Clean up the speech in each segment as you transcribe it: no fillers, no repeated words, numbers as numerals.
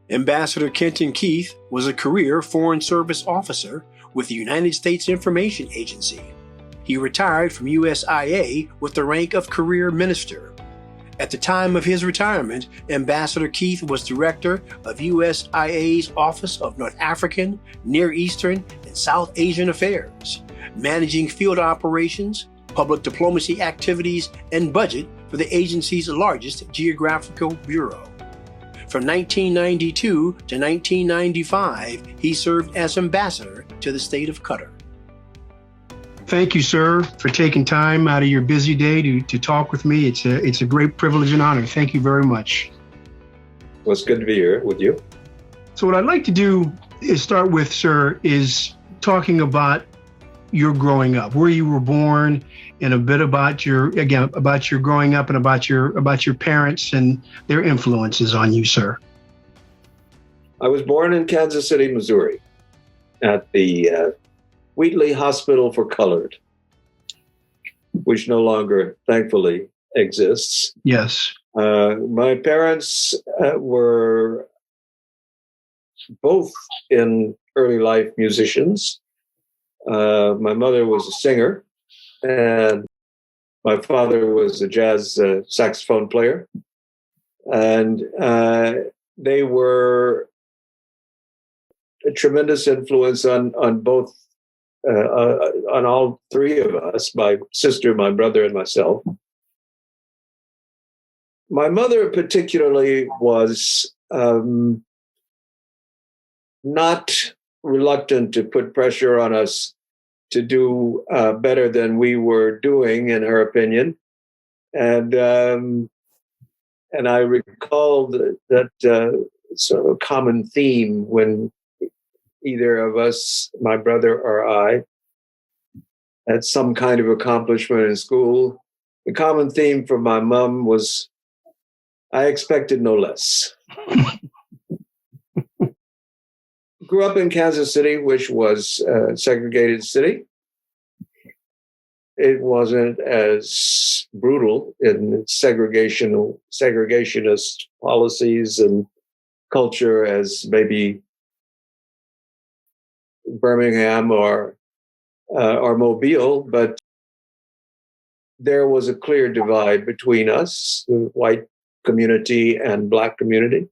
Ambassador Kenton Keith was a career Foreign Service officer with the United States Information Agency. He retired from USIA with the rank of Career Minister. At the time of his retirement, Ambassador Keith was director of USIA's Office of North African, Near Eastern, and South Asian Affairs, managing field operations, public diplomacy activities, and budget for the agency's largest geographical bureau. From 1992 to 1995, he served as ambassador to the state of Qatar. Thank you, sir, for taking time out of your busy day to talk with me. It's a great privilege and honor. Thank you very much. Well, it's good to be here with you. So what I'd like to do is start with, sir, is talking about your growing up, where you were born, and a bit about your growing up and about your parents and their influences on you, sir. I was born in Kansas City, Missouri, at the Wheatley Hospital for Colored, which no longer, thankfully, exists. Yes. My parents were both in early life musicians. My mother was a singer, and my father was a jazz saxophone player. And they were a tremendous influence on both, on all three of us, my sister, my brother, and myself. My mother particularly was not reluctant to put pressure on us to do better than we were doing, in her opinion. And I recall that sort of common theme when either of us, my brother or I, had some kind of accomplishment in school. The common theme for my mom was, I expected no less. Grew up in Kansas City, which was a segregated city. It wasn't as brutal in its segregationist policies and culture as maybe Birmingham or Mobile, but there was a clear divide between us, the white community and Black community.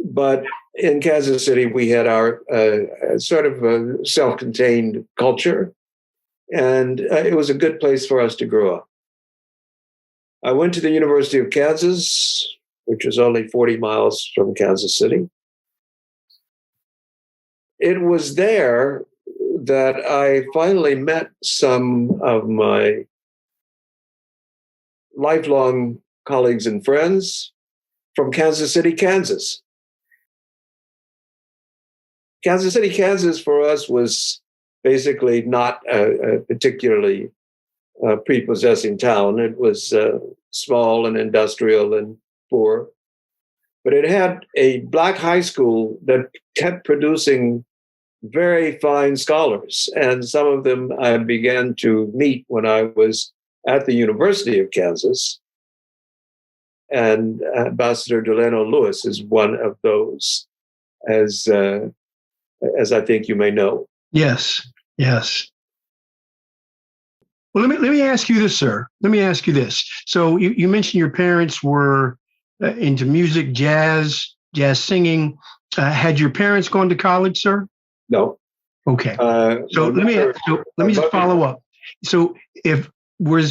But in Kansas City, we had our sort of a self-contained culture, and it was a good place for us to grow up. I went to the University of Kansas, which is only 40 miles from Kansas City. It was there that I finally met some of my lifelong colleagues and friends from Kansas City, Kansas. Kansas City, Kansas for us was basically not a particularly prepossessing town. It was small and industrial and poor, but it had a Black high school that kept producing very fine scholars. And some of them I began to meet when I was at the University of Kansas. And Ambassador Delano Lewis is one of those, as I think you may know. Yes, yes. Well, let me ask you this, sir. Let me ask you this. So you mentioned your parents were into music, jazz singing. Had your parents gone to college, sir? No. Okay. So let me just follow up. So when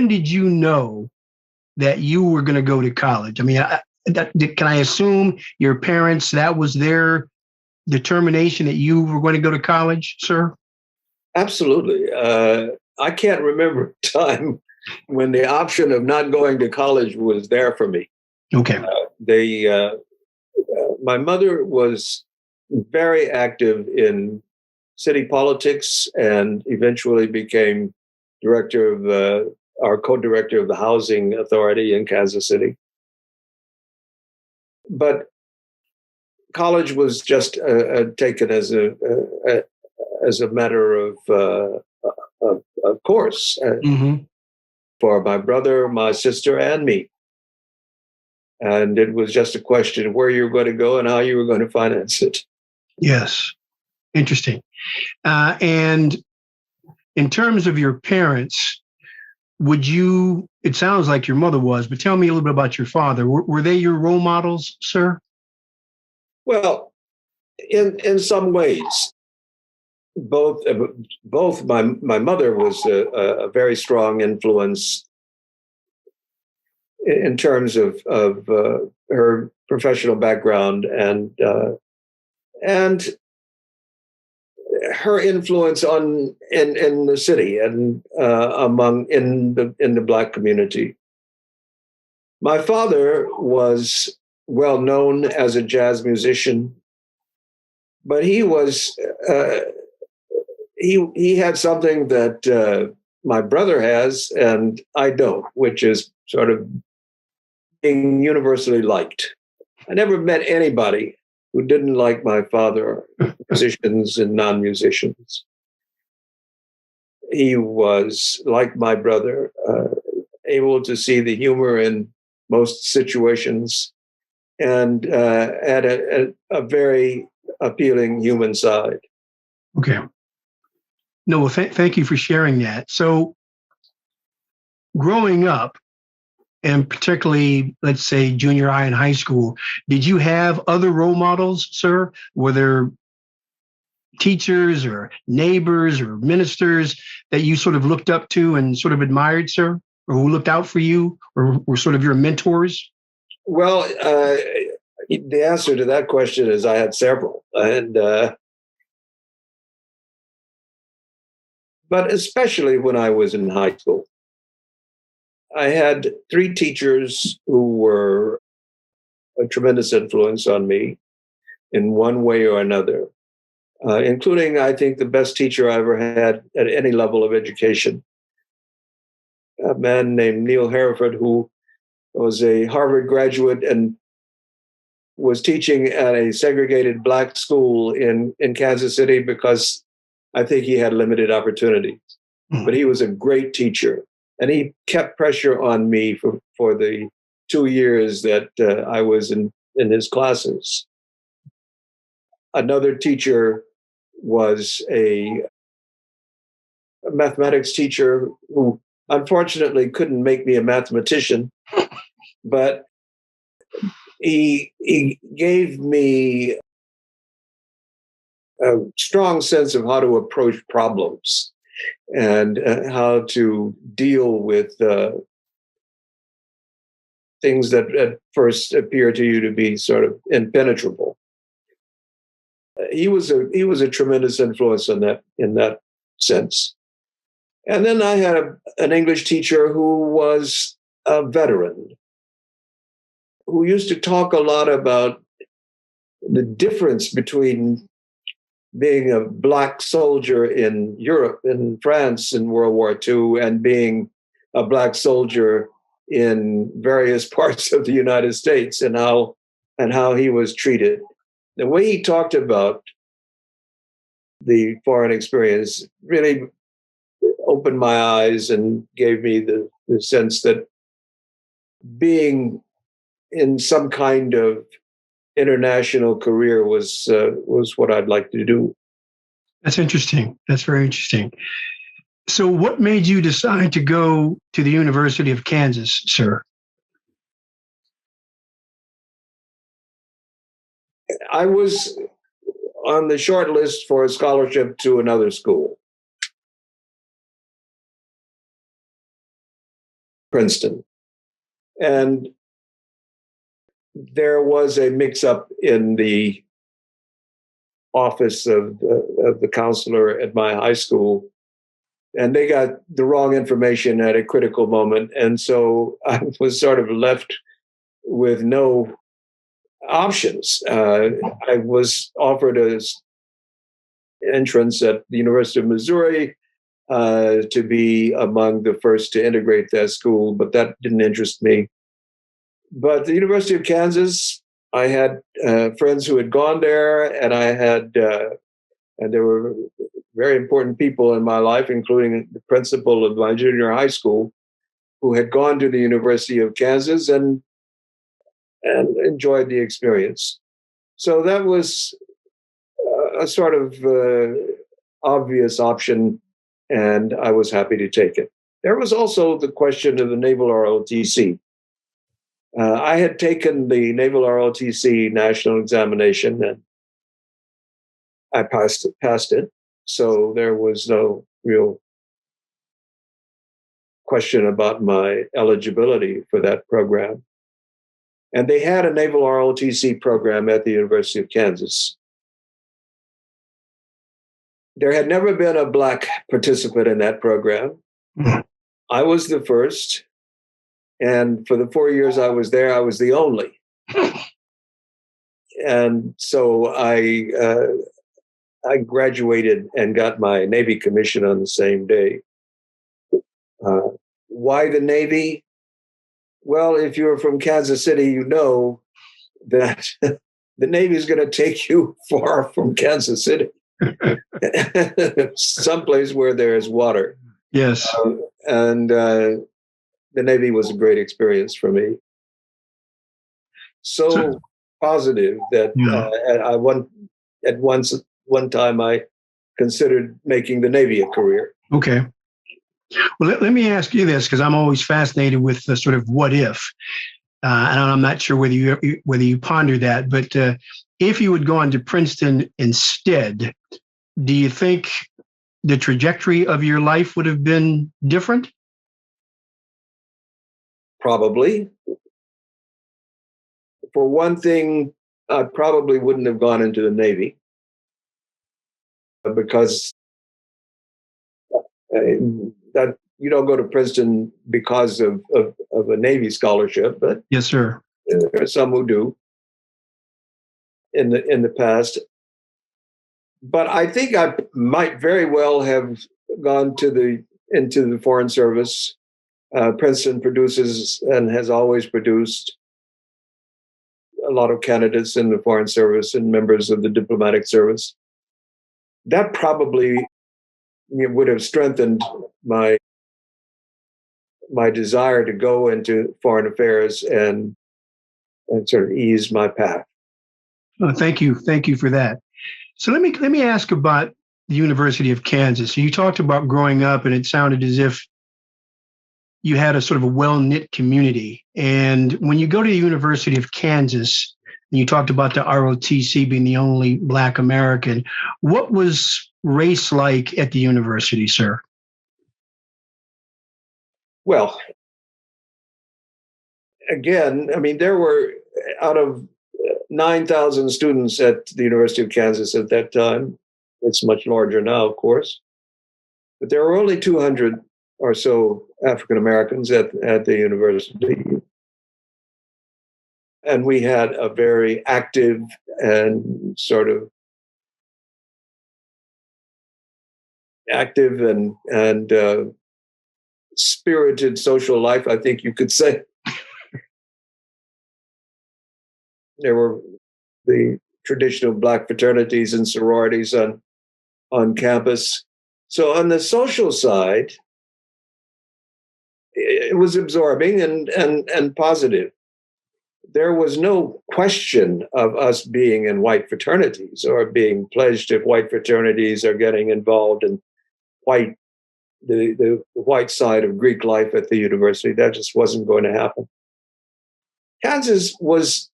did you know that you were going to go to college? I mean, can I assume your parents, that was their determination that you were going to go to college, sir? Absolutely. I can't remember a time when the option of not going to college was there for me. Okay. My mother was very active in city politics and eventually became co-director of the Housing Authority in Kansas City. But college was just taken as a matter of course for my brother, my sister, and me. And it was just a question of where you were going to go and how you were going to finance it. Yes. Interesting. And in terms of your parents, it sounds like your mother was, but tell me a little bit about your father. Were they your role models, sir? Well, in some ways, both my mother was a very strong influence in terms of her professional background and her influence in the city and in the Black community. My father was well known as a jazz musician, but he was he had something that my brother has and I don't, which is sort of being universally liked. I never met anybody who didn't like my father, musicians and non-musicians. He was, like my brother, able to see the humor in most situations and had a very appealing human side. Okay. No, well, thank you for sharing that. So growing up, and particularly, let's say, junior high and high school, did you have other role models, sir? Were there teachers or neighbors or ministers that you sort of looked up to and sort of admired, sir? Or who looked out for you or were sort of your mentors? Well, the answer to that question is I had several. But especially when I was in high school, I had three teachers who were a tremendous influence on me in one way or another, including, I think, the best teacher I ever had at any level of education, a man named Neil Hereford, who was a Harvard graduate and was teaching at a segregated Black school in Kansas City because I think he had limited opportunities. But he was a great teacher. And he kept pressure on me for the 2 years that I was in his classes. Another teacher was a mathematics teacher who unfortunately couldn't make me a mathematician, but he gave me a strong sense of how to approach problems and how to deal with things that at first appear to you to be sort of impenetrable. He was a tremendous influence in that sense. And then I had an English teacher who was a veteran, who used to talk a lot about the difference between being a Black soldier in Europe, in France in World War II, and being a Black soldier in various parts of the United States, and how he was treated. The way he talked about the foreign experience really opened my eyes and gave me the sense that being in some kind of international career was what I'd like to do. That's interesting. That's very interesting. So what made you decide to go to the University of Kansas, sir? I was on the short list for a scholarship to another school, Princeton. And there was a mix-up in the office of the counselor at my high school, and they got the wrong information at a critical moment. And so I was sort of left with no options. I was offered an entrance at the University of Missouri to be among the first to integrate that school, but that didn't interest me. But the University of Kansas, I had friends who had gone there, and and there were very important people in my life, including the principal of my junior high school, who had gone to the University of Kansas. And and enjoyed the experience. So that was a sort of obvious option, and I was happy to take it. There was also the question of the Naval ROTC. I had taken the Naval ROTC national examination, and I passed it. So there was no real question about my eligibility for that program. And they had a Naval ROTC program at the University of Kansas. There had never been a Black participant in that program. Mm-hmm. I was the first. And for the 4 years I was there, I was the only. And so I graduated and got my Navy commission on the same day. Why the Navy? Well, if you're from Kansas City, you know that the Navy is going to take you far from Kansas City, someplace where there is water. Yes. And the Navy was a great experience for me. So positive that at one time I considered making the Navy a career. Okay. Well, let me ask you this, because I'm always fascinated with the sort of what if, and I'm not sure whether you ponder that. But if you had gone to Princeton instead, do you think the trajectory of your life would have been different? Probably. For one thing, I probably wouldn't have gone into the Navy because that you don't go to Princeton because of a Navy scholarship, but yes, sir. There are some who do in the past. But I think I might very well have gone into the Foreign Service. Princeton produces and has always produced a lot of candidates in the Foreign Service and members of the diplomatic service. That probably would have strengthened my desire to go into foreign affairs and sort of ease my path. Oh, thank you for that. So let me ask about the University of Kansas. So you talked about growing up, and it sounded as if you had a sort of a well-knit community. And when you go to the University of Kansas, and you talked about the ROTC being the only Black American, what was race like at the university, sir? Well, again, I mean, there were, out of 9,000 students at the University of Kansas at that time, it's much larger now, of course, but there were only 200 or so African Americans at the university. And we had a very active and spirited social life, I think you could say. There were the traditional Black fraternities and sororities on campus. So on the social side, it was absorbing and positive. There was no question of us being in white fraternities or being pledged if white fraternities are getting involved in the white side of Greek life at the university. That just wasn't going to happen. Kansas was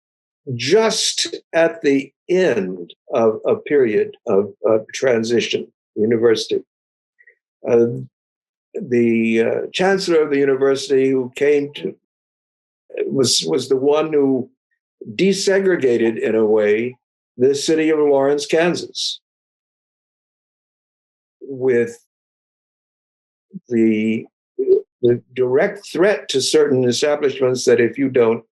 just at the end of a period of transition, university. The chancellor of the university who came to was the one who desegregated, in a way, the city of Lawrence, Kansas, with the direct threat to certain establishments that if you don't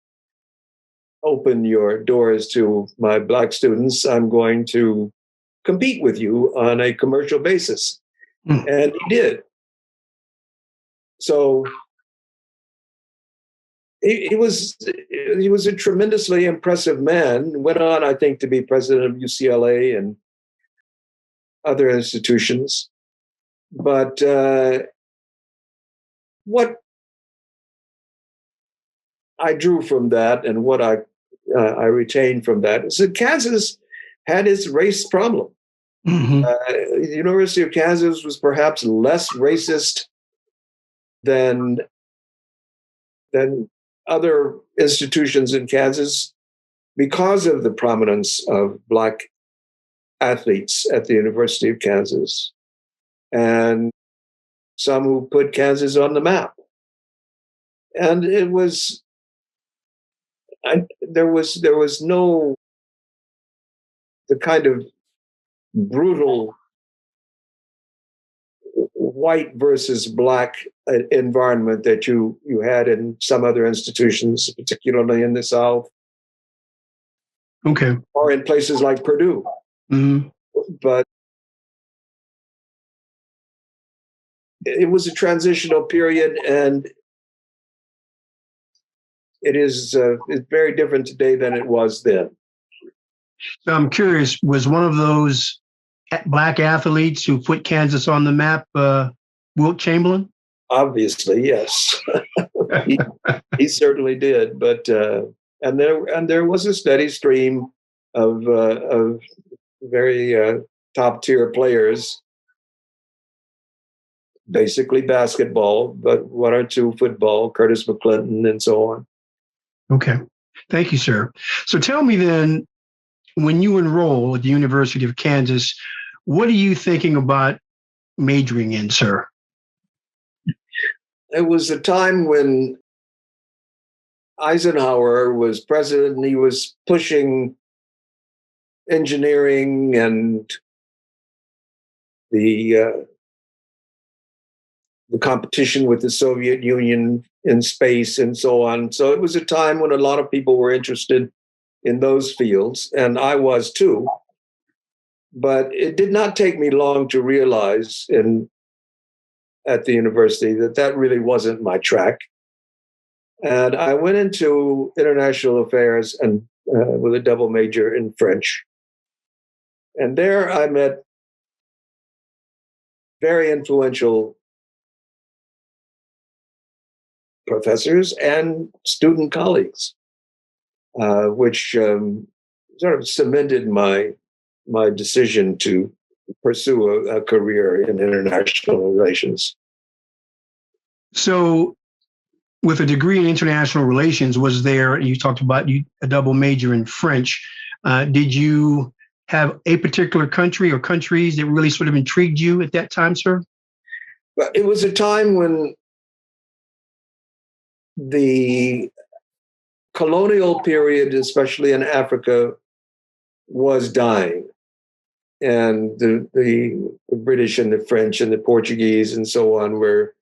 open your doors to my Black students, I'm going to compete with you on a commercial basis. And he did. So he was a tremendously impressive man. Went on, I think, to be president of UCLA and other institutions. But what I drew from that, and what I I retained from that is that Kansas had its race problem. Mm-hmm. The University of Kansas was perhaps less racist than other institutions in Kansas because of the prominence of Black athletes at the University of Kansas, and some who put Kansas on the map. And it was, there was no, the kind of brutal white versus Black environment that you had in some other institutions, particularly in the South. Okay. Or in places like Purdue. Mm-hmm. But it was a transitional period, and it's very different today than it was then. So I'm curious, was one of those Black athletes who put Kansas on the map Wilt Chamberlain? Obviously, yes. he certainly did. But and there was a steady stream of very top tier players. Basically basketball, but one or two football, Curtis McClinton and so on. Okay. Thank you, sir. So tell me then, when you enroll at the University of Kansas, what are you thinking about majoring in, sir? It was a time when Eisenhower was president, and he was pushing engineering and the competition with the Soviet Union in space and so on. So it was a time when a lot of people were interested in those fields, and I was too. But it did not take me long to realize at the university that really wasn't my track. And I went into international affairs and with a double major in French. And there I met very influential professors and student colleagues, which sort of cemented my decision to pursue a career in international relations. So with a degree in international relations, was there, you talked about a double major in French, did you have a particular country or countries that really sort of intrigued you at that time, sir? Well, it was a time when the colonial period, especially in Africa, was dying. And the British and the French and the Portuguese and so on were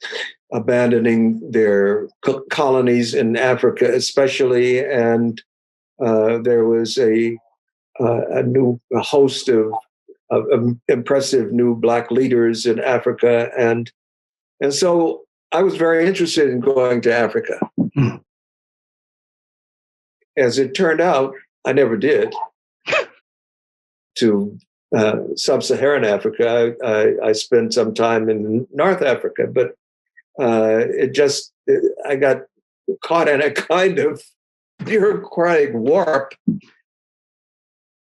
abandoning their colonies in Africa, especially. And there was a host of impressive new Black leaders in Africa. And so I was very interested in going to Africa. Mm-hmm. As it turned out, I never did. To sub-Saharan Africa, I spent some time in North Africa, but I got caught in a kind of bureaucratic warp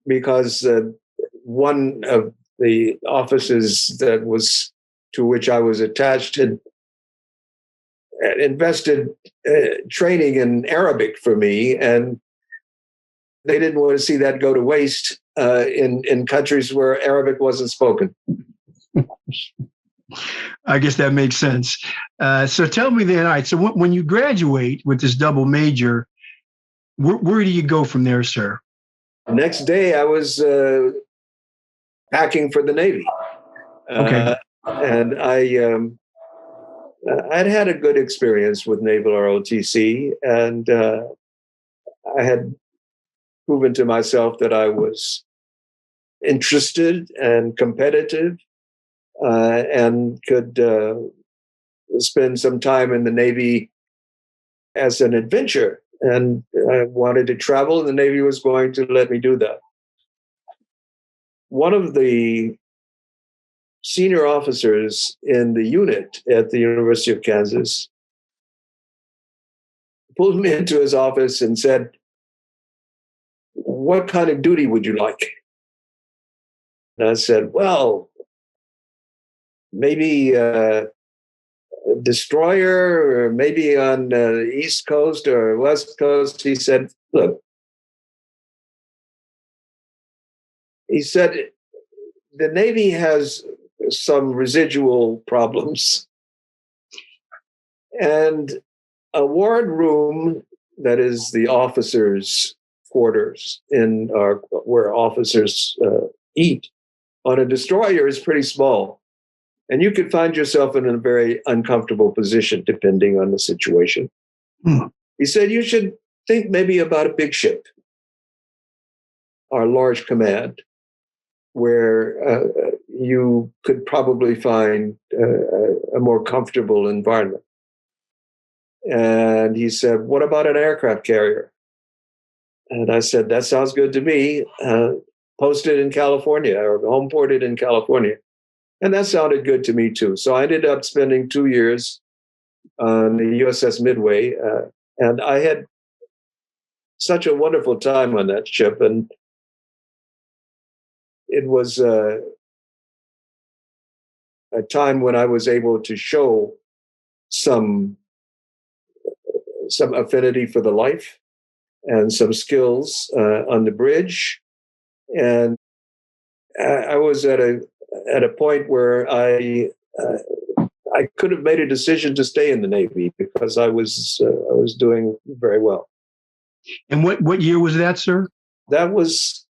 because one of the offices to which I was attached had invested training in Arabic for me, and they didn't want to see that go to waste in countries where Arabic wasn't spoken. I guess that makes sense. So tell me then, all right, so when you graduate with this double major, where do you go from there, sir? Next day, I was packing for the Navy. Okay. And I'd had a good experience with Naval ROTC, and I had proven to myself that I was interested and competitive and could spend some time in the Navy as an adventure. And I wanted to travel, and the Navy was going to let me do that. One of the senior officers in the unit at the University of Kansas pulled me into his office and said, what kind of duty would you like? And I said, well, maybe a destroyer, or maybe on the East Coast or West Coast. He said, look, he said, the Navy has some residual problems. And a ward room, that is the officers' quarters where officers eat, on a destroyer is pretty small. And you could find yourself in a very uncomfortable position depending on the situation. He said, you should think maybe about a big ship, our large command, where you could probably find a more comfortable environment. And he said, what about an aircraft carrier? And I said, that sounds good to me. Posted in California, or home ported in California. And that sounded good to me too. So I ended up spending 2 years on the USS Midway. And I had such a wonderful time on that ship. And it was a time when I was able to show some affinity for the life and some skills on the bridge. And I was at a point where I could have made a decision to stay in the Navy because I was doing very well. And what year was that, sir? That was,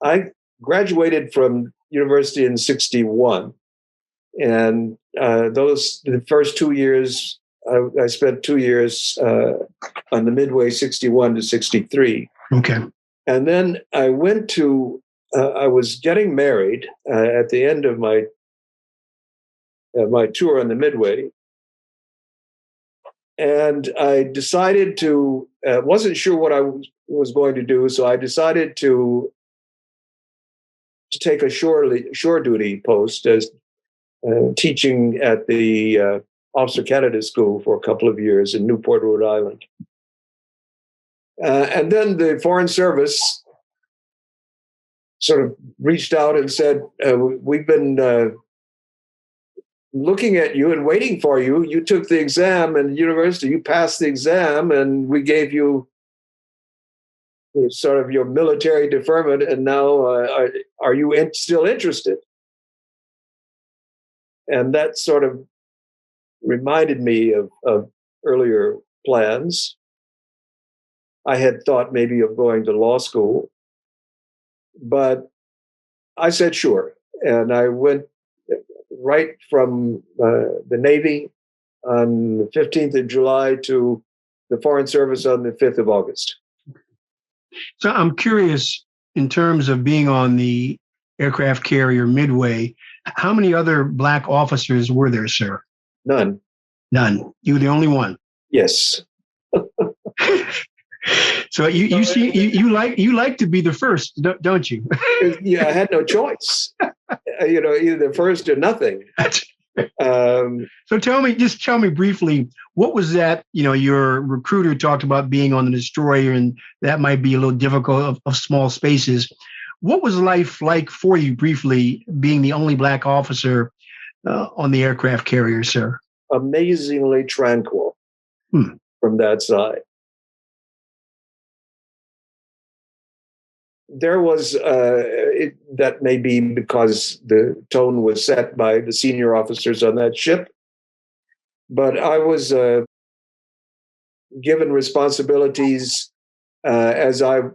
I graduated from university in 1961. And the first 2 years, I spent 2 years on the Midway, 1961 to 1963. Okay. And then I went to, I was getting married at the end of my tour on the Midway. And I decided to, wasn't sure what I was going to do, so I decided to take a shore duty post as teaching at the Officer Candidate School for a couple of years in Newport, Rhode Island. And then the Foreign Service sort of reached out and said, we've been looking at you and waiting for you. You took the exam in university, you passed the exam, and we gave you sort of your military deferment, and now are you still interested? And that sort of reminded me of earlier plans. I had thought maybe of going to law school, but I said sure. And I went right from the Navy on the 15th of July to the Foreign Service on the 5th of August. So I'm curious, in terms of being on the aircraft carrier Midway, how many other Black officers were there, sir? None. None. You were the only one. Yes. So you like to be the first, don't you? Yeah, I had no choice. Either the first or nothing. So tell me briefly, what was that? Your recruiter talked about being on the destroyer, and that might be a little difficult of small spaces. What was life like for you, briefly, being the only Black officer on the aircraft carrier, sir? Amazingly tranquil from that side. There was, that may be because the tone was set by the senior officers on that ship, but I was given responsibilities as the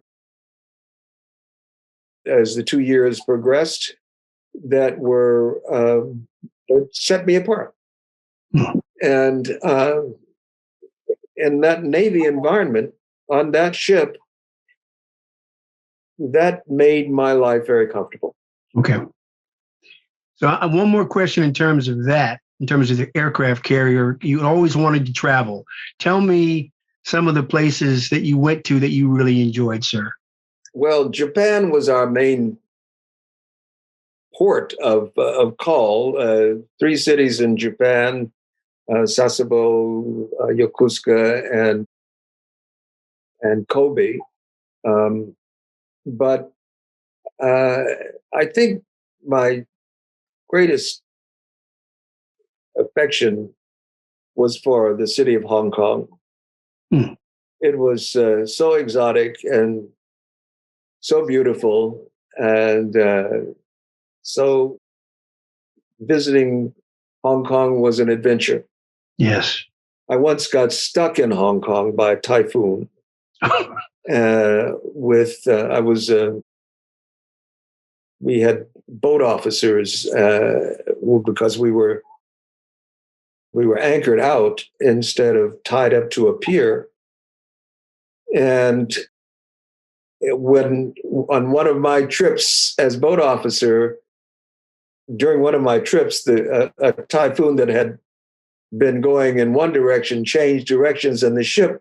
2 years progressed that were that set me apart. And in that Navy environment on that ship, that made my life very comfortable. Okay. So one more question in terms of that, in terms of the aircraft carrier. You always wanted to travel. Tell me some of the places that you went to that you really enjoyed, sir. Well, Japan was our main port of call. 3 cities in Japan, Sasebo, Yokosuka, and Kobe. But I think my greatest affection was for the city of Hong Kong. Hmm. It was so exotic and so beautiful, and so visiting Hong Kong was an adventure. Yes. I once got stuck in Hong Kong by a typhoon. We had boat officers because we were anchored out instead of tied up to a pier. And when on one of my trips as boat officer, during one of my trips, a typhoon that had been going in one direction changed directions, and the ship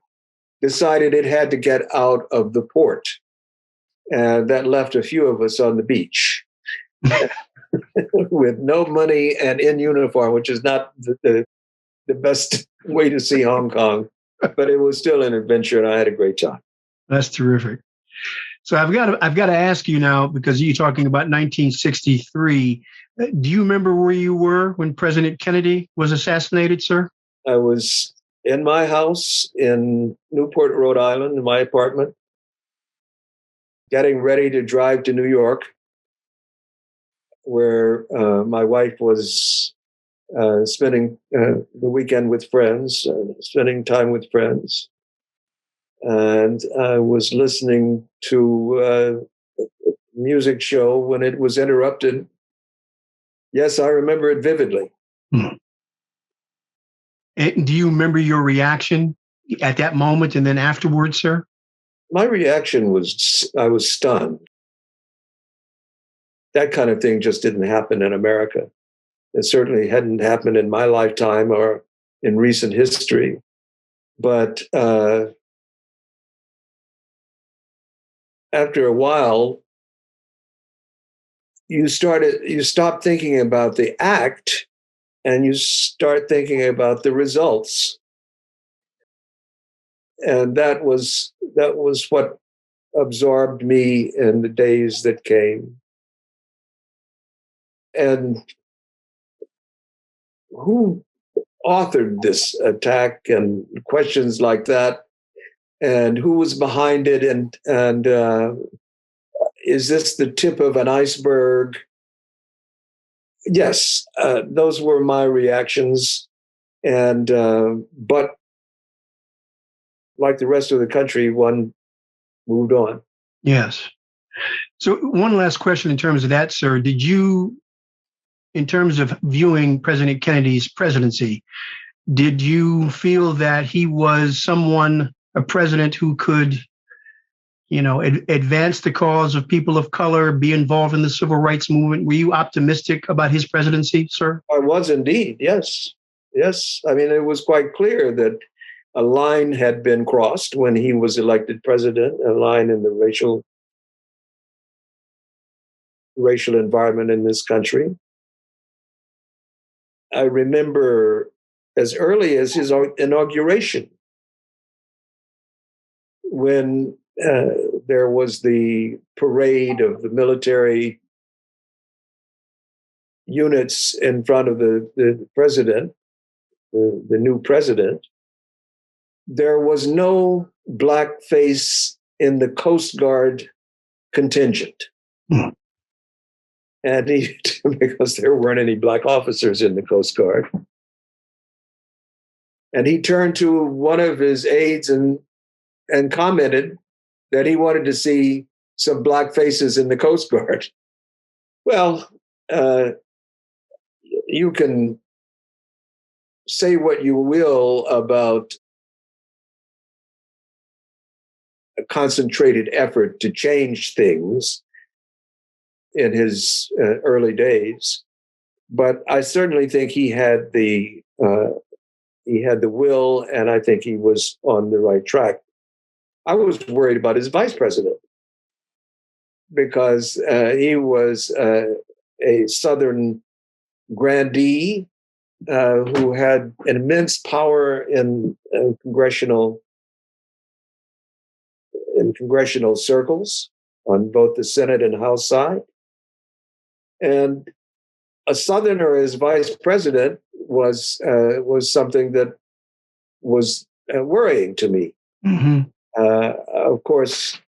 decided it had to get out of the port. And that left a few of us on the beach with no money and in uniform, which is not the best way to see Hong Kong, but it was still an adventure, and I had a great time. That's terrific. So I've got to ask you now, because you're talking about 1963. Do you remember where you were when President Kennedy was assassinated, sir? I was in my house in Newport, Rhode Island, in my apartment, getting ready to drive to New York, where my wife was spending the weekend with friends, spending time with friends. And I was listening to a music show when it was interrupted. Yes, I remember it vividly. Hmm. And do you remember your reaction at that moment and then afterwards, sir? My reaction was I was stunned. That kind of thing just didn't happen in America. It certainly hadn't happened in my lifetime or in recent history. But after a while, you stop thinking about the act and you start thinking about the results. And that was what absorbed me in the days that came. And who authored this attack and questions like that, and who was behind it, and is this the tip of an iceberg? Yes, those were my reactions, and but like the rest of the country, one moved on. Yes. So one last question in terms of that, sir. Did you, in terms of viewing President Kennedy's presidency, did you feel that he was a president who could, advance the cause of people of color, be involved in the civil rights movement? Were you optimistic about his presidency, sir? I was indeed, yes. Yes. I mean, it was quite clear that a line had been crossed when he was elected president, a line in the racial environment in this country. I remember as early as his inauguration, when there was the parade of the military units in front of the president, the new president. There was no black face in the Coast Guard contingent. Hmm. And because there weren't any black officers in the Coast Guard. And he turned to one of his aides and commented that he wanted to see some black faces in the Coast Guard. Well, you can say what you will about a concentrated effort to change things in his early days, but I certainly think he had the will, and I think he was on the right track. I was worried about his vice president because he was a Southern grandee who had an immense power in congressional circles. on both the Senate and House side. And a Southerner as vice president was something that was worrying to me. Mm-hmm. Of course,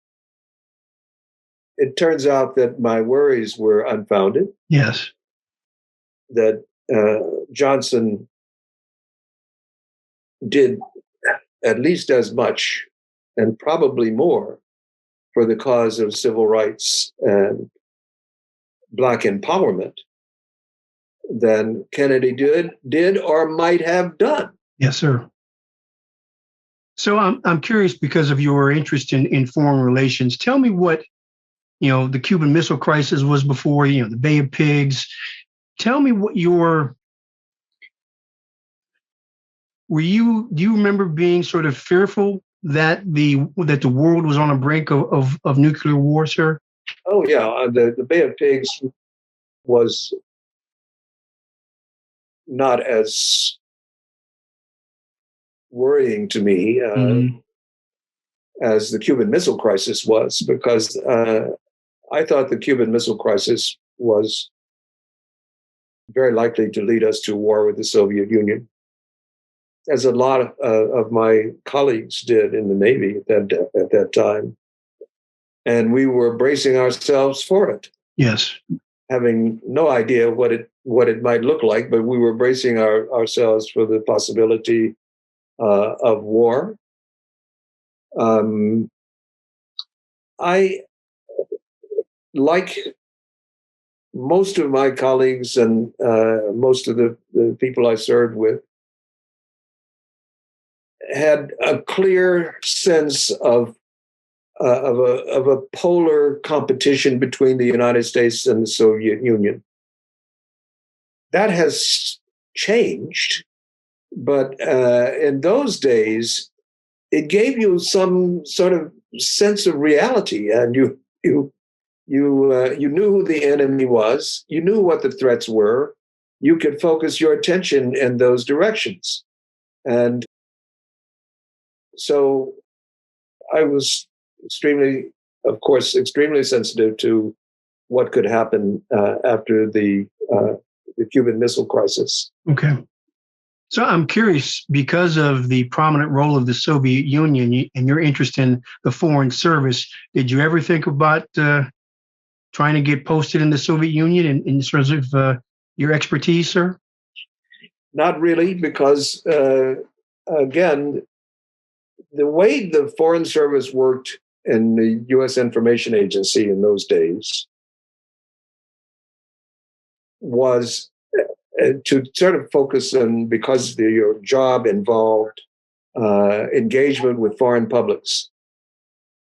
it turns out that my worries were unfounded. Yes. That Johnson did at least as much, and probably more, for the cause of civil rights and Black empowerment than Kennedy did or might have done. Yes, sir. So I'm curious, because of your interest in foreign relations. Tell me what, the Cuban Missile Crisis was before, the Bay of Pigs. Tell me what do you remember being sort of fearful that the world was on the brink of nuclear war, sir? Oh yeah, the Bay of Pigs was not as worrying to me as the Cuban Missile Crisis was, because I thought the Cuban Missile Crisis was very likely to lead us to war with the Soviet Union, as a lot of my colleagues did in the Navy at that time. And we were bracing ourselves for it. Yes. Having no idea what it might look like, but we were bracing ourselves for the possibility of war. I, like most of my colleagues and most of the people I served with, had a clear sense of a polar competition between the United States and the Soviet Union. That has changed, but in those days, it gave you some sort of sense of reality, and you knew who the enemy was. You knew what the threats were. You could focus your attention in those directions, and so I was extremely sensitive to what could happen after the Cuban Missile Crisis. Okay. So I'm curious, because of the prominent role of the Soviet Union and your interest in the Foreign Service, did you ever think about trying to get posted in the Soviet Union in terms of your expertise, sir? Not really, because, again, the way the Foreign Service worked in the U.S. Information Agency in those days was to sort of focus on, because your job involved engagement with foreign publics.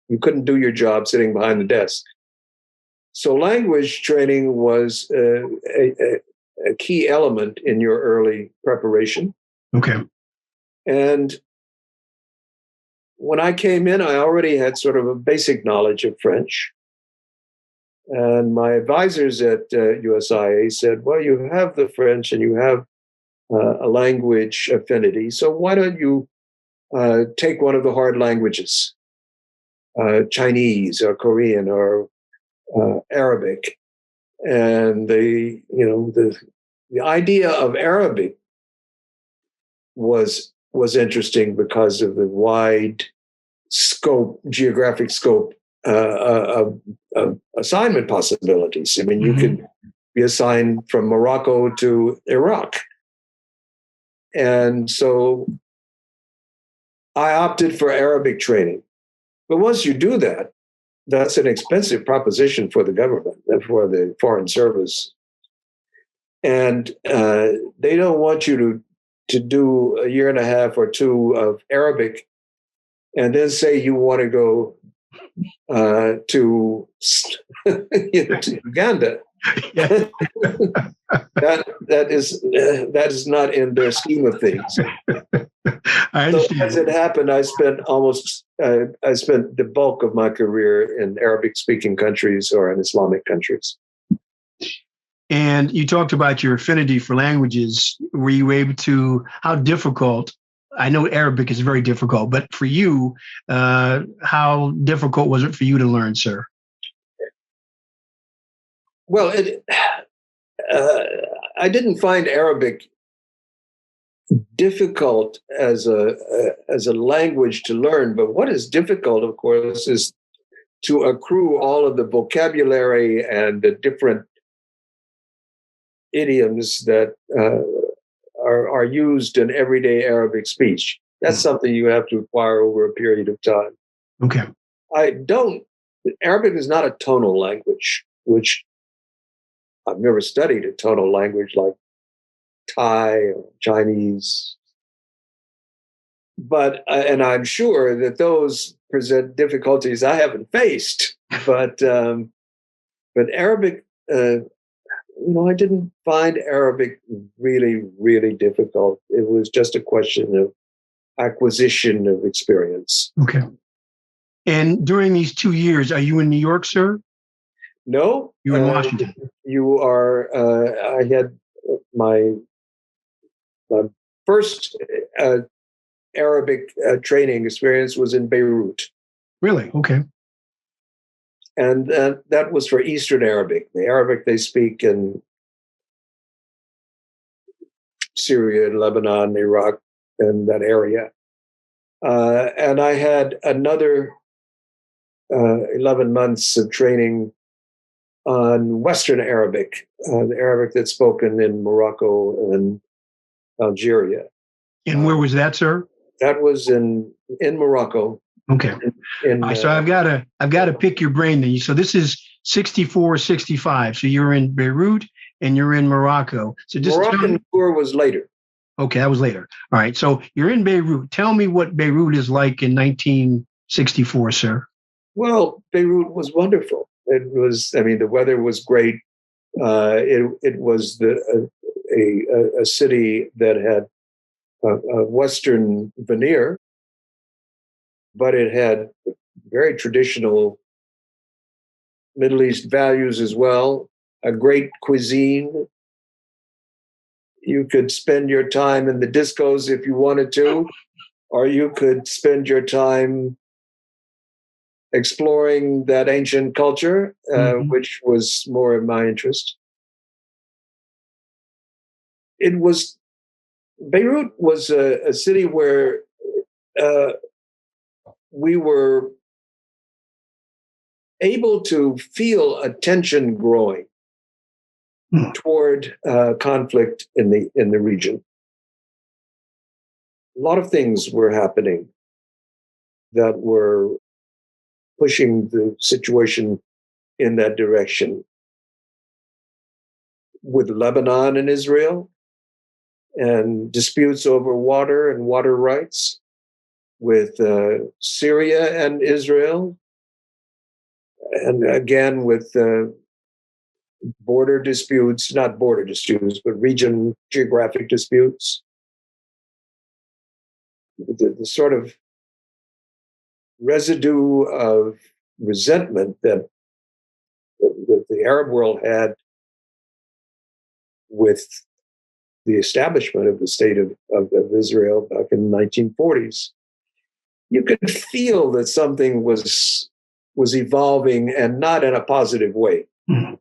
You couldn't do your job sitting behind the desk. So language training was a key element in your early preparation. Okay. And when I came in, I already had sort of a basic knowledge of French. And my advisors at USIA said, well, you have the French and you have a language affinity, so why don't you take one of the hard languages, Chinese or Korean or Arabic. And the idea of Arabic was interesting because of the wide geographic scope of assignment possibilities. I mean, you could be assigned from Morocco to Iraq. And so I opted for Arabic training. But once you do that, that's an expensive proposition for the government and for the Foreign Service. And they don't want you to do a year and a half or two of Arabic and then say you want to go to Uganda. that is not in their scheme of things. I understand. So as it happened, I spent the bulk of my career in Arabic-speaking countries or in Islamic countries. And you talked about your affinity for languages. Were you able to? How difficult? I know Arabic is very difficult, but for you, how difficult was it for you to learn, sir? Well, I didn't find Arabic difficult as a language to learn, but what is difficult, of course, is to accrue all of the vocabulary and the different idioms that are used in everyday Arabic speech. That's something you have to acquire over a period of time. Okay. Arabic is not a tonal language, which I've never studied a tonal language like Thai or Chinese. But, and I'm sure that those present difficulties I haven't faced, but Arabic, I didn't find Arabic really, really difficult. It was just a question of acquisition of experience. Okay. And during these 2 years, are you in New York, sir? No. You're in Washington. You are, I had my first Arabic training experience was in Beirut. Really? Okay. And that was for Eastern Arabic, the Arabic they speak in Syria and Lebanon, Iraq, and that area. And I had another 11 months of training on Western Arabic, the Arabic that's spoken in Morocco and Algeria. And where was that, sir? That was in Morocco. Okay. So I've got to pick your brain then. So this is 64, 65. So you're in Beirut and you're in Morocco. So just Moroccan tour was later. Okay, that was later. All right. So you're in Beirut. Tell me what Beirut is like in 1964, sir. Well, Beirut was wonderful. It was, the weather was great. It was a city that had a Western veneer, but it had very traditional Middle East values as well, a great cuisine. You could spend your time in the discos if you wanted to, or you could spend your time exploring that ancient culture, which was more in my interest. Beirut was a city where we were able to feel a tension growing toward conflict in the region. A lot of things were happening that were pushing the situation in that direction. With Lebanon and Israel, and disputes over water and water rights, with Syria and Israel, and again with border disputes, not border disputes, but geographic disputes. The sort of residue of resentment that the Arab world had with the establishment of the state of Israel back in the 1940s, you could feel that something was evolving, and not in a positive way. Mm-hmm.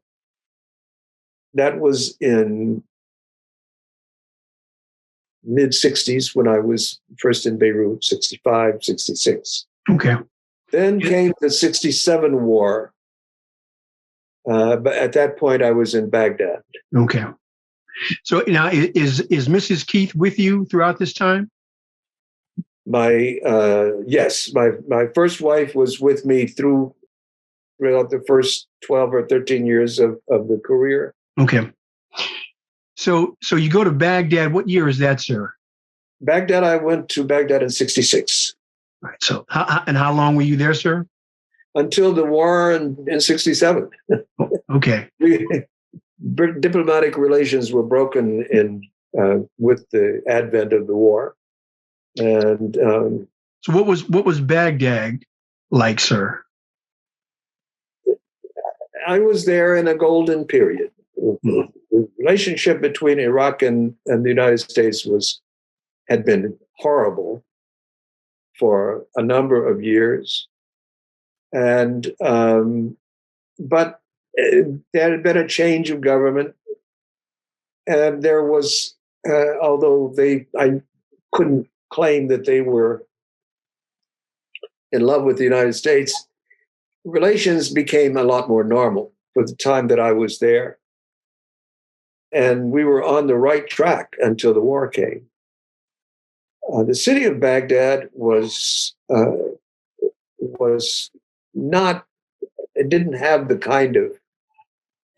That was in mid-60s when I was first in Beirut, 65, 66. Okay. Then came the 67 war. But at that point, I was in Baghdad. Okay. So now, is Mrs. Keith with you throughout this time? Yes, my first wife was with me throughout the first 12 or 13 years of the career. Okay. So you go to Baghdad. What year is that, sir? Baghdad, I went to Baghdad in 66. All right. So how long were you there, sir? Until the war in 67. Okay. Diplomatic relations were broken with the advent of the war. And so what was Baghdad like, sir? I was there in a golden period. The relationship between Iraq and the United States had been horrible for a number of years, and but there had been a change of government, and there was, although I couldn't claim that they were in love with the United States, relations became a lot more normal for the time that I was there. And we were on the right track until the war came. The city of Baghdad was not, it didn't have the kind of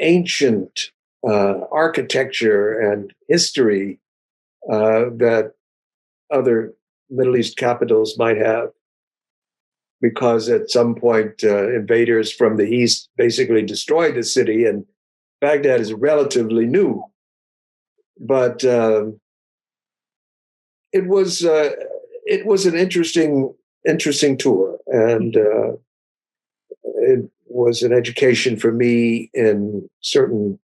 ancient architecture and history that other Middle East capitals might have, because at some point invaders from the east basically destroyed the city, and Baghdad is relatively new. But it was an interesting tour, and it was an education for me in certain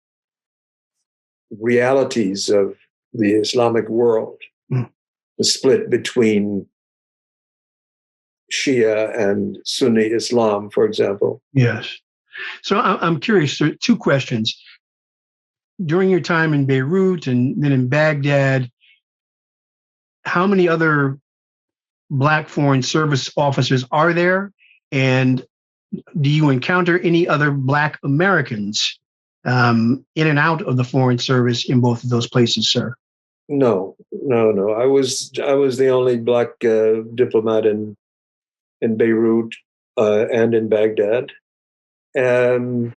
realities of the Islamic world, the split between Shia and Sunni Islam, for example. Yes. So I'm curious, there are two questions. During your time in Beirut and then in Baghdad, how many other Black Foreign Service officers are there? And do you encounter any other Black Americans in and out of the Foreign Service in both of those places, sir? No. I was the only Black diplomat in Beirut and in Baghdad. And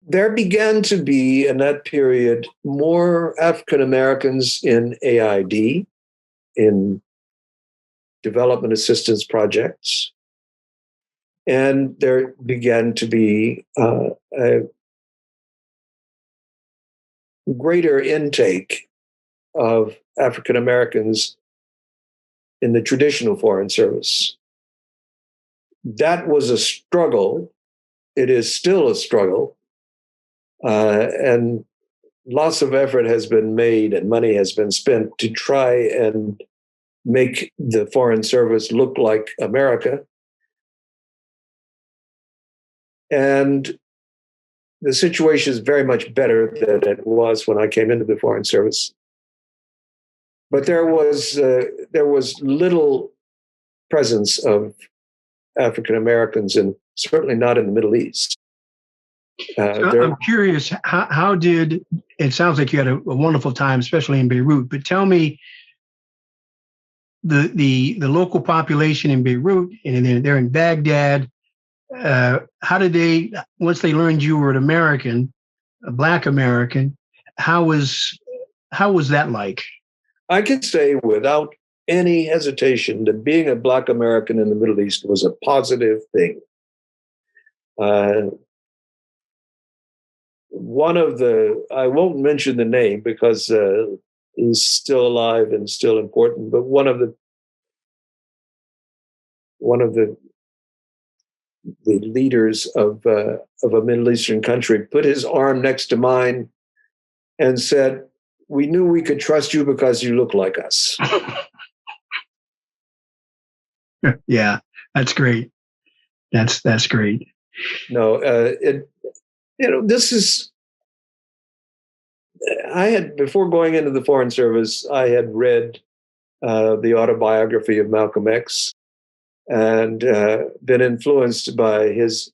there began to be, in that period, more African Americans in AID, in development assistance projects. And there began to be a greater intake of African Americans in the traditional Foreign Service. That was a struggle. It is still a struggle. And lots of effort has been made and money has been spent to try and make the Foreign Service look like America. And the situation is very much better than it was when I came into the Foreign Service. But there was little presence of African Americans, and certainly not in the Middle East. I'm curious, how did, it sounds like you had a wonderful time, especially in Beirut, but tell me the local population in Beirut, and then they're in Baghdad, how did they, once they learned you were an American, a Black American, how was that like? I can say without any hesitation that being a Black American in the Middle East was a positive thing. One of the, I won't mention the name because he's still alive and still important, but one of the leaders of a Middle Eastern country put his arm next to mine and said, "We knew we could trust you because you look like us." Yeah, that's great. That's great. No, this is, I had, before going into the Foreign Service, I had read the autobiography of Malcolm X and been influenced by his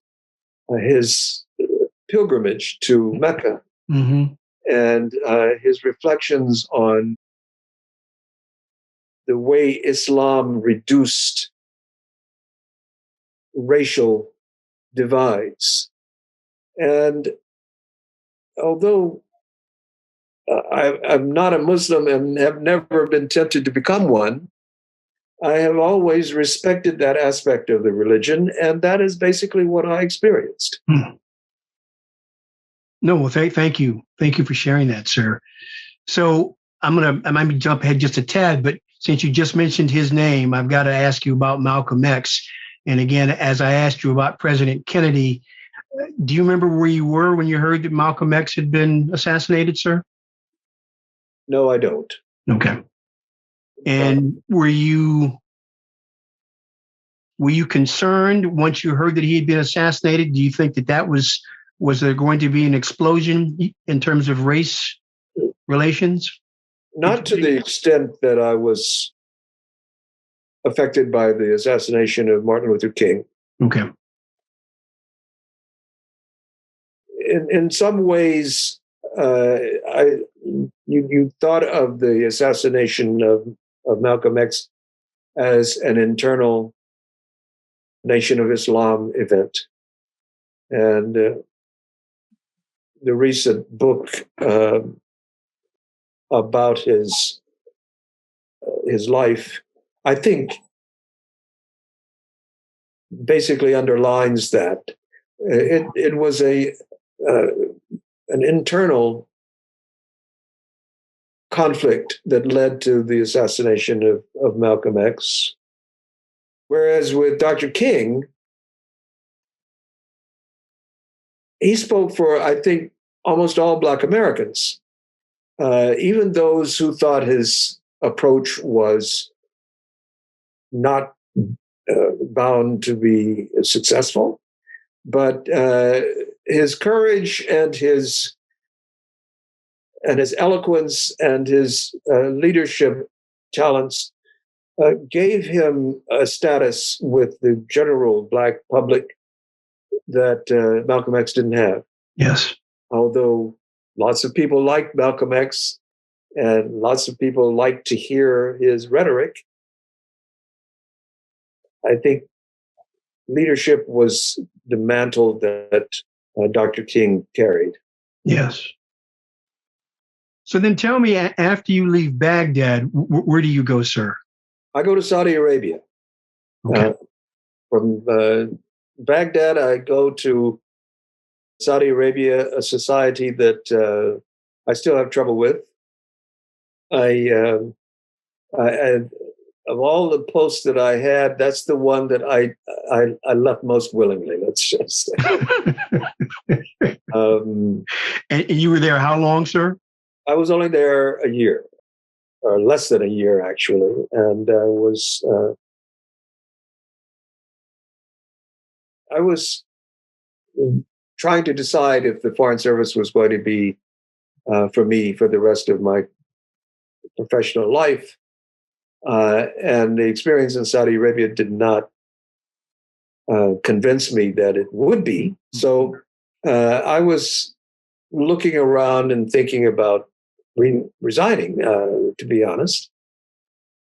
pilgrimage to Mecca, and his reflections on the way Islam reduced racial divides. And although I'm not a Muslim and have never been tempted to become one, I have always respected that aspect of the religion, and that is basically what I experienced. No, well, thank you. Thank you for sharing that, sir. So I might jump ahead just a tad, but since you just mentioned his name, I've got to ask you about Malcolm X. And again, as I asked you about President Kennedy, do you remember where you were when you heard that Malcolm X had been assassinated, sir? No, I don't. Okay. And were you were you concerned once you heard that he had been assassinated? Do you think that was there going to be an explosion in terms of race relations? Not to the extent that I was affected by the assassination of Martin Luther King. Okay. In some ways, you thought of the assassination of Malcolm X as an internal Nation of Islam event. And the recent book about his life, I think, basically underlines that. It was an internal conflict that led to the assassination of Malcolm X. Whereas with Dr. King, he spoke for, I think, almost all Black Americans, even those who thought his approach was not bound to be successful. But his courage and his eloquence and his leadership talents gave him a status with the general Black public that Malcolm X didn't have. Yes. Although lots of people liked Malcolm X and lots of people liked to hear his rhetoric, I think leadership was the mantle that Dr. King carried. Yes. So then tell me, after you leave Baghdad, where do you go, sir? I go to Saudi Arabia. Okay. From Baghdad, I go to Saudi Arabia, a society that I still have trouble with. I of all the posts that I had, that's the one that I left most willingly, let's just say. And you were there how long, sir? I was only there a year, or less than a year, actually. And I was trying to decide if the Foreign Service was going to be for me for the rest of my professional life. And the experience in Saudi Arabia did not convince me that it would be. So I was looking around and thinking about resigning, to be honest.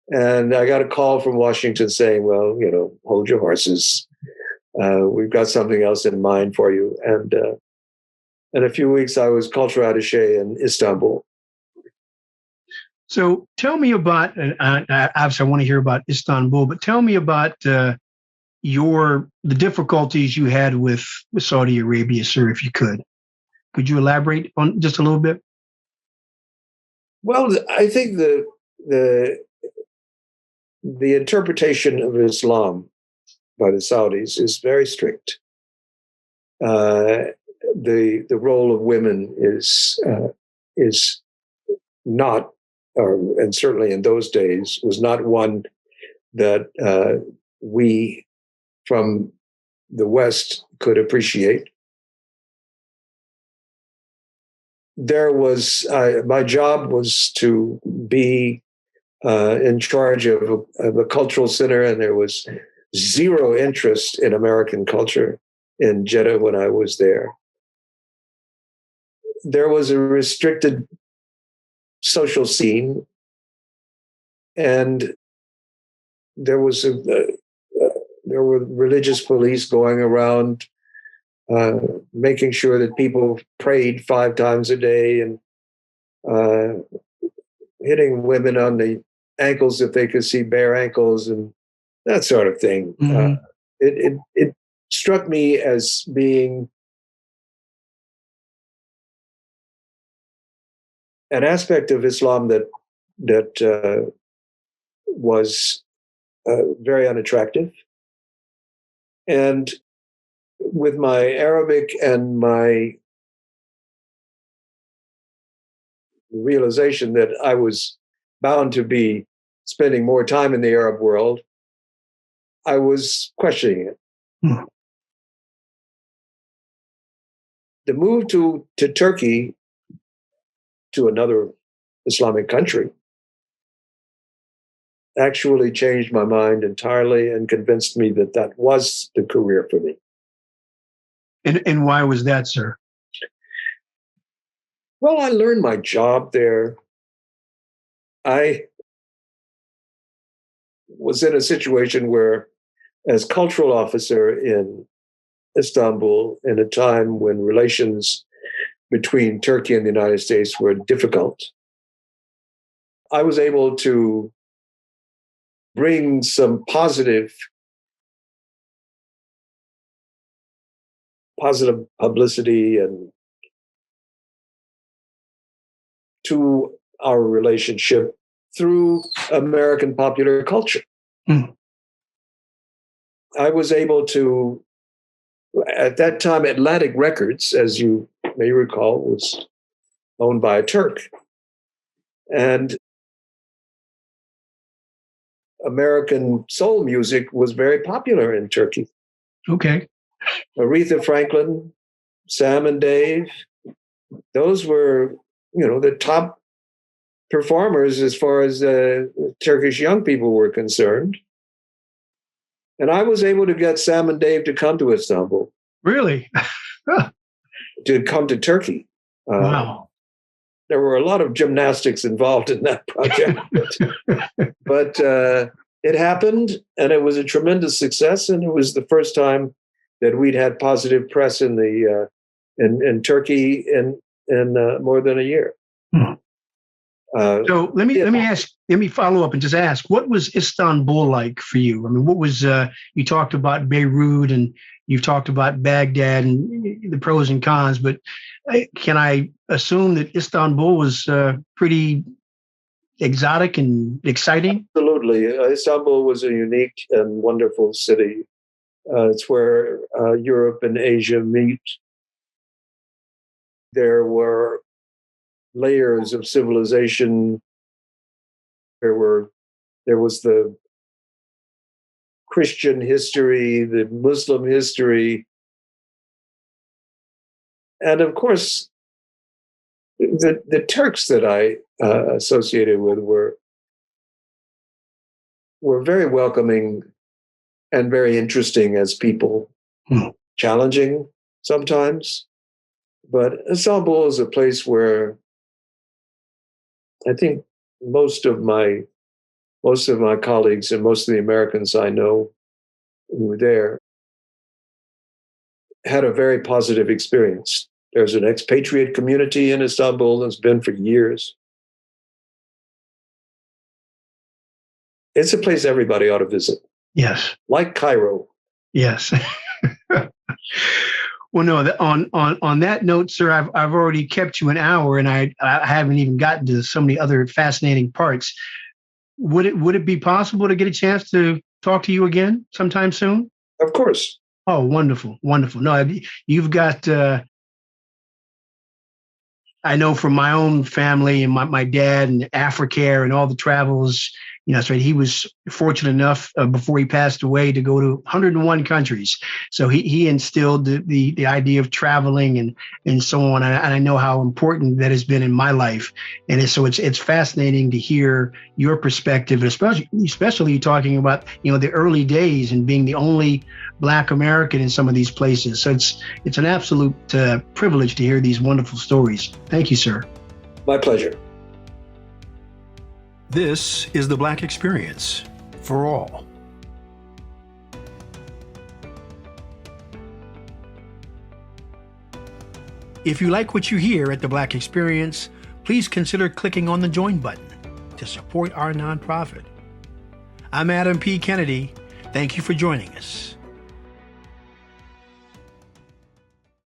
And I got a call from Washington saying, well, hold your horses. We've got something else in mind for you. And in a few weeks, I was culture attaché in Istanbul. So tell me about, obviously I want to hear about Istanbul, but tell me about the difficulties you had with Saudi Arabia, sir, if you could. Could you elaborate on just a little bit? Well, I think the interpretation of Islam by the Saudis is very strict. The role of women is not, and certainly in those days, was not one that we from the West could appreciate. My job was to be in charge of a cultural center, and there was zero interest in American culture in Jeddah when I was there. There was a restricted social scene, and there were religious police going around making sure that people prayed 5 times a day and hitting women on the ankles if they could see bare ankles and that sort of thing. Mm-hmm. It struck me as being an aspect of Islam that was very unattractive. And with my Arabic and my realization that I was bound to be spending more time in the Arab world, I was questioning it. Hmm. The move to Turkey, to another Islamic country, actually changed my mind entirely and convinced me that that was the career for me. And why was that, sir? Well, I learned my job there. I was in a situation where, as cultural officer in Istanbul, in a time when relations between Turkey and the United States were difficult, I was able to bring some positive publicity and to our relationship through American popular culture. Mm. I was able to, at that time, Atlantic Records, as you may recall, was owned by a Turk. And American soul music was very popular in Turkey. Okay. Aretha Franklin, Sam and Dave, those were, the top performers as far as Turkish young people were concerned. And I was able to get Sam and Dave to come to Istanbul. Really? To come to Turkey. Wow. There were a lot of gymnastics involved in that project. but it happened, and it was a tremendous success, and it was the first time that we'd had positive press in in Turkey in more than a year. Hmm. So let me follow up and just ask, what was Istanbul like for you? I mean, what was you talked about Beirut and you've talked about Baghdad and the pros and cons, but can I assume that Istanbul was pretty exotic and exciting? Absolutely. Istanbul was a unique and wonderful city. It's where Europe and Asia meet. There were layers of civilization. There was the Christian history, the Muslim history, and of course, the Turks that I associated with were very welcoming and very interesting as people, challenging sometimes. But Istanbul is a place where I think most of my colleagues and most of the Americans I know who were there had a very positive experience. There's an expatriate community in Istanbul that's been for years. It's a place everybody ought to visit. Yes. Like Cairo. Yes. Well, no. On that note, sir, I've already kept you an hour, and I haven't even gotten to so many other fascinating parts. Would it be possible to get a chance to talk to you again sometime soon? Of course. Oh, wonderful, wonderful. No, you've got. I know from my own family and my dad and Africare and all the travels. That's right. He was fortunate enough before he passed away to go to 101 countries. So he instilled the idea of traveling and so on. And I know how important that has been in my life. And so it's fascinating to hear your perspective, especially talking about, the early days and being the only Black American in some of these places. So it's an absolute privilege to hear these wonderful stories. Thank you, sir. My pleasure. This is the Black Experience for all. If you like what you hear at the Black Experience, please consider clicking on the Join button to support our nonprofit. I'm Adam P. Kennedy. Thank you for joining us.